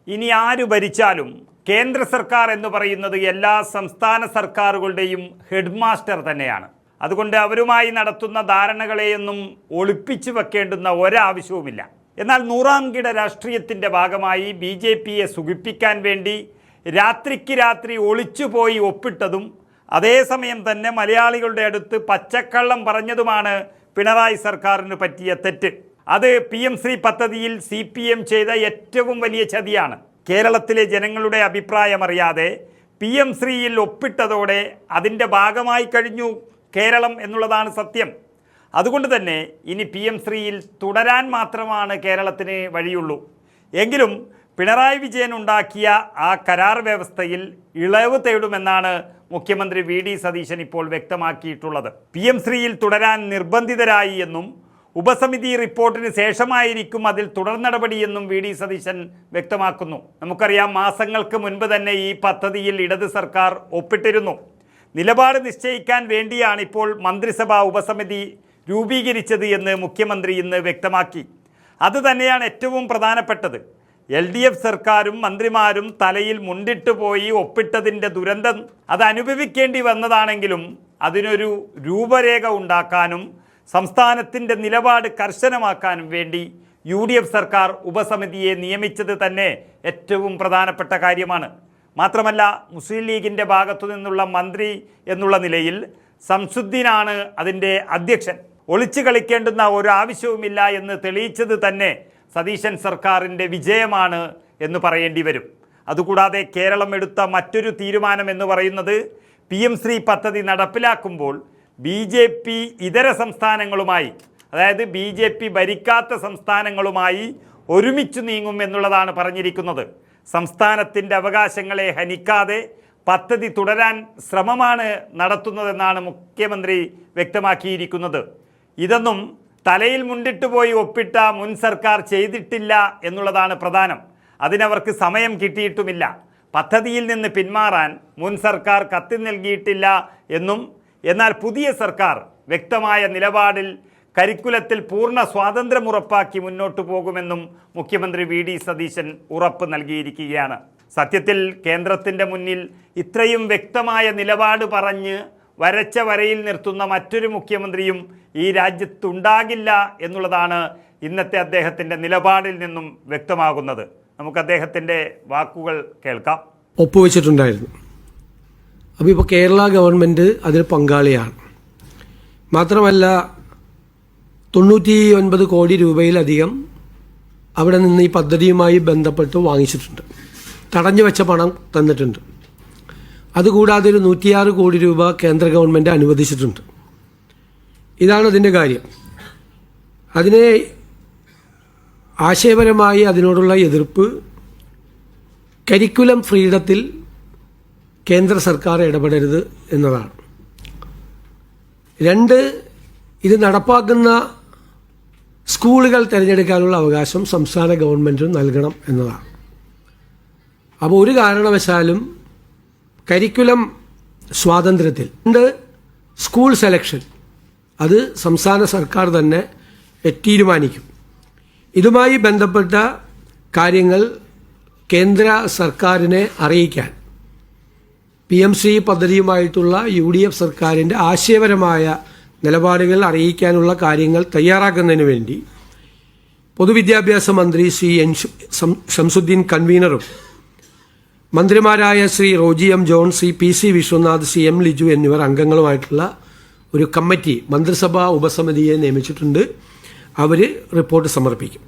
ഇനി ആര് ഭരിച്ചാലും കേന്ദ്ര സർക്കാർ എന്ന് പറയുന്നത് എല്ലാ സംസ്ഥാന സർക്കാരുകളുടെയും ഹെഡ് മാസ്റ്റർ തന്നെയാണ്. അതുകൊണ്ട് അവരുമായി നടത്തുന്ന ധാരണകളെയൊന്നും ഒളിപ്പിച്ചു വെക്കേണ്ടുന്ന ഒരാവശ്യവുമില്ല. എന്നാൽ 100ാം കിട രാഷ്ട്രീയത്തിൻ്റെ ഭാഗമായി BJPയെ സുഖിപ്പിക്കാൻ വേണ്ടി രാത്രിക്ക് രാത്രി ഒളിച്ചുപോയി ഒപ്പിട്ടതും അതേസമയം തന്നെ മലയാളികളുടെ അടുത്ത് പച്ചക്കള്ളം പറഞ്ഞതുമാണ് പിണറായി സർക്കാരിന് പറ്റിയ തെറ്റ്. അത് PM ശ്രീ പദ്ധതിയിൽ CPM ചെയ്ത ഏറ്റവും വലിയ ചതിയാണ്. കേരളത്തിലെ ജനങ്ങളുടെ അഭിപ്രായമറിയാതെ PM ശ്രീയിൽ ഒപ്പിട്ടതോടെ അതിൻ്റെ ഭാഗമായി കഴിഞ്ഞു കേരളം എന്നുള്ളതാണ് സത്യം. അതുകൊണ്ട് തന്നെ ഇനി PM ശ്രീയിൽ തുടരാൻ മാത്രമാണ് കേരളത്തിന് വഴിയുള്ളൂ. എങ്കിലും പിണറായി വിജയൻ ഉണ്ടാക്കിയ ആ കരാർ വ്യവസ്ഥയിൽ ഇളവ് തേടുമെന്നാണ് മുഖ്യമന്ത്രി VD സതീശൻ ഇപ്പോൾ വ്യക്തമാക്കിയിട്ടുള്ളത്. PM ശ്രീയിൽ തുടരാൻ നിർബന്ധിതരായി എന്നും ഉപസമിതി റിപ്പോർട്ടിന് ശേഷമായിരിക്കും അതിൽ തുടർ നടപടിയെന്നും VD സതീശൻ വ്യക്തമാക്കുന്നു. നമുക്കറിയാം, മാസങ്ങൾക്ക് മുൻപ് തന്നെ ഈ പദ്ധതിയിൽ ഇടത് സർക്കാർ ഒപ്പിട്ടിരുന്നു. നിലപാട് നിശ്ചയിക്കാൻ വേണ്ടിയാണ് ഇപ്പോൾ മന്ത്രിസഭാ ഉപസമിതി രൂപീകരിച്ചത് എന്ന് മുഖ്യമന്ത്രി ഇന്ന് വ്യക്തമാക്കി. അത് തന്നെയാണ് ഏറ്റവും പ്രധാനപ്പെട്ടത്. LDF സർക്കാരും മന്ത്രിമാരും തലയിൽ മുണ്ടിട്ട് പോയി ഒപ്പിട്ടതിൻ്റെ ദുരന്തം അത് അനുഭവിക്കേണ്ടി വന്നതാണെങ്കിലും അതിനൊരു രൂപരേഖ ഉണ്ടാക്കാനും സംസ്ഥാനത്തിൻ്റെ നിലപാട് കർശനമാക്കാനും വേണ്ടി UDF സർക്കാർ ഉപസമിതിയെ നിയമിച്ചത് തന്നെ ഏറ്റവും പ്രധാനപ്പെട്ട കാര്യമാണ്. മാത്രമല്ല, മുസ്ലിം ലീഗിൻ്റെ ഭാഗത്തു നിന്നുള്ള മന്ത്രി എന്നുള്ള നിലയിൽ സംസുദ്ദീനാണ് അതിൻ്റെ അധ്യക്ഷൻ. ഒളിച്ചു കളിക്കേണ്ടുന്ന ഒരു ആവശ്യവുമില്ല എന്ന് തെളിയിച്ചത് തന്നെ സതീശൻ സർക്കാരിൻ്റെ വിജയമാണ് എന്ന് പറയേണ്ടി വരും. അതുകൂടാതെ കേരളം എടുത്ത മറ്റൊരു തീരുമാനം എന്ന് പറയുന്നത് PM ശ്രീ പദ്ധതി നടപ്പിലാക്കുമ്പോൾ BJP ഇതര സംസ്ഥാനങ്ങളുമായി, അതായത് BJP ഭരിക്കാത്ത സംസ്ഥാനങ്ങളുമായി ഒരുമിച്ച് നീങ്ങും എന്നുള്ളതാണ് പറഞ്ഞിരിക്കുന്നത്. സംസ്ഥാനത്തിൻ്റെ അവകാശങ്ങളെ ഹനിക്കാതെ പദ്ധതി തുടരാൻ ശ്രമമാണ് നടത്തുന്നതെന്നാണ് മുഖ്യമന്ത്രി വ്യക്തമാക്കിയിരിക്കുന്നത്. ഇതൊന്നും തലയിൽ മുണ്ടിട്ട് പോയി ഒപ്പിട്ട മുൻ സർക്കാർ ചെയ്തിട്ടില്ല എന്നുള്ളതാണ് പ്രധാനം. അതിനവർക്ക് സമയം കിട്ടിയിട്ടുമില്ല. പദ്ധതിയിൽ നിന്ന് പിന്മാറാൻ മുൻ സർക്കാർ കത്ത് നൽകിയിട്ടില്ല എന്നും, എന്നാൽ പുതിയ സർക്കാർ വ്യക്തമായ നിലപാടിൽ കരിക്കുലത്തിൽ പൂർണ്ണ സ്വാതന്ത്ര്യം ഉറപ്പാക്കി മുന്നോട്ടു പോകുമെന്നും മുഖ്യമന്ത്രി VD സതീശൻ ഉറപ്പ് നൽകിയിരിക്കുകയാണ്. സത്യത്തിൽ കേന്ദ്രത്തിൻ്റെ മുന്നിൽ ഇത്രയും വ്യക്തമായ നിലപാട് പറഞ്ഞ് വരച്ച വരയിൽ നിർത്തുന്ന മറ്റൊരു മുഖ്യമന്ത്രിയും ഈ രാജ്യത്തുണ്ടാകില്ല എന്നുള്ളതാണ് ഇന്നത്തെ അദ്ദേഹത്തിൻ്റെ നിലപാടിൽ നിന്നും വ്യക്തമാകുന്നത്. നമുക്ക് അദ്ദേഹത്തിൻ്റെ വാക്കുകൾ കേൾക്കാം. ഒപ്പുവെച്ചിട്ടുണ്ടായിരുന്നു. അപ്പോൾ ഇപ്പോൾ കേരള ഗവൺമെൻറ് അതിൽ പങ്കാളിയാണ്. മാത്രമല്ല 99 കോടി രൂപയിലധികം അവിടെ നിന്ന് ഈ പദ്ധതിയുമായി ബന്ധപ്പെട്ട് വാങ്ങിച്ചിട്ടുണ്ട്. തടഞ്ഞു വെച്ച പണം തന്നിട്ടുണ്ട്. അതുകൂടാതെ ഒരു 106 കോടി രൂപ കേന്ദ്ര ഗവൺമെൻറ് അനുവദിച്ചിട്ടുണ്ട്. ഇതാണ് അതിൻ്റെ കാര്യം. അതിനെ ആശയപരമായി അതിനോടുള്ള എതിർപ്പ് കരിക്കുലം ഫ്രീഡത്തിൽ കേന്ദ്ര സർക്കാർ ഇടപെടരുത് എന്നതാണ്. 2, ഇത് നടപ്പാക്കുന്ന സ്കൂളുകൾ തിരഞ്ഞെടുക്കാനുള്ള അവകാശം സംസ്ഥാന ഗവൺമെൻറ് നൽകണം എന്നതാണ്. അപ്പോൾ ഒരു കാരണവശാലും കരിക്കുലം സ്വാതന്ത്ര്യത്തിൽ 2, സ്കൂൾ സെലക്ഷൻ അത് സംസ്ഥാന സർക്കാർ തന്നെ തീരുമാനിക്കും. ഇതുമായി ബന്ധപ്പെട്ട കാര്യങ്ങൾ കേന്ദ്ര സർക്കാരിനെ അറിയിക്കാൻ PM ശ്രീ പദ്ധതിയുമായിട്ടുള്ള UDF സർക്കാരിൻ്റെ ആശയപരമായ നിലപാടുകൾ അറിയിക്കാനുള്ള കാര്യങ്ങൾ തയ്യാറാക്കുന്നതിന് വേണ്ടി പൊതുവിദ്യാഭ്യാസ മന്ത്രി ശ്രീ ശംസുദ്ദീൻ കൺവീനറും മന്ത്രിമാരായ Shri Roji M. John, Shri PC Vishwanath, Shri M. Liju എന്നിവർ അംഗങ്ങളുമായിട്ടുള്ള ഒരു കമ്മിറ്റി മന്ത്രിസഭാ ഉപസമിതിയെ നിയമിച്ചിട്ടുണ്ട്. അവർ റിപ്പോർട്ട് സമർപ്പിക്കും.